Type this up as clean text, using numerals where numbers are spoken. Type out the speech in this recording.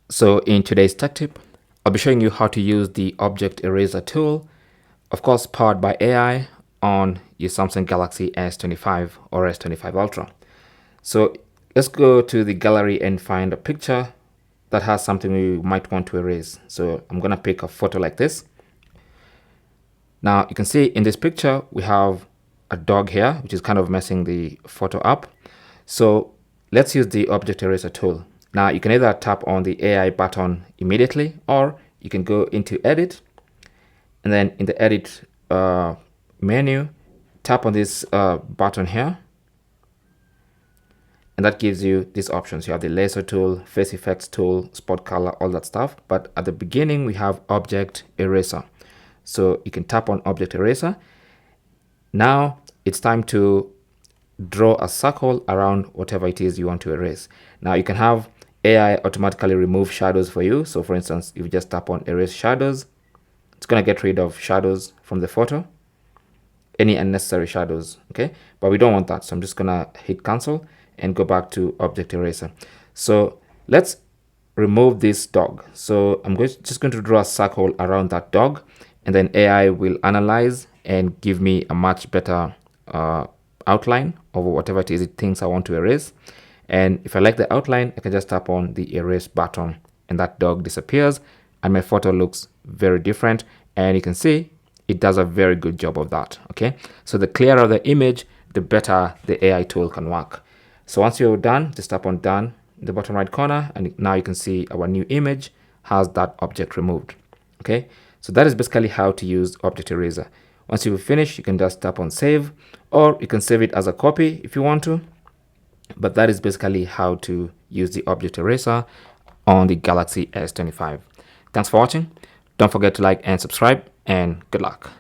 So in today's tech tip, I'll be showing you how to use the object eraser tool, of course powered by AI, on your Samsung Galaxy S25 or S25 Ultra. So let's go to the gallery and find a picture that has something we might want to erase. So I'm going to pick a photo like this. Now you can see in this picture, we have a dog here, which is kind of messing the photo up. So let's use the object eraser tool. Now you can either tap on the AI button immediately, or you can go into edit, and then in the edit menu, tap on this button here, and that gives you these options. You have the laser tool, face effects tool, spot color, all that stuff. But at the beginning, we have object eraser. So you can tap on object eraser. Now it's time to draw a circle around whatever it is you want to erase. Now you can have AI automatically remove shadows for you. So for instance, if you just tap on erase shadows, it's going to get rid of shadows from the photo, any unnecessary shadows. Okay, but we don't want that. So I'm just going to hit cancel and go back to object eraser. So let's remove this dog. So I'm just going to draw a circle around that dog, and then AI will analyze and give me a much better outline of whatever it is it thinks I want to erase. And if I like the outline, I can just tap on the erase button and that dog disappears and my photo looks very different. And you can see it does a very good job of that. Okay, so the clearer the image, the better the AI tool can work. So once you're done, just tap on done in the bottom right corner, and now you can see our new image has that object removed. Okay, so that is basically how to use object eraser. Once you finish, you can just tap on save, or you can save it as a copy if you want to. But that is basically how to use the object eraser on the Galaxy S25. Thanks for watching. Don't forget to like and subscribe, and good luck.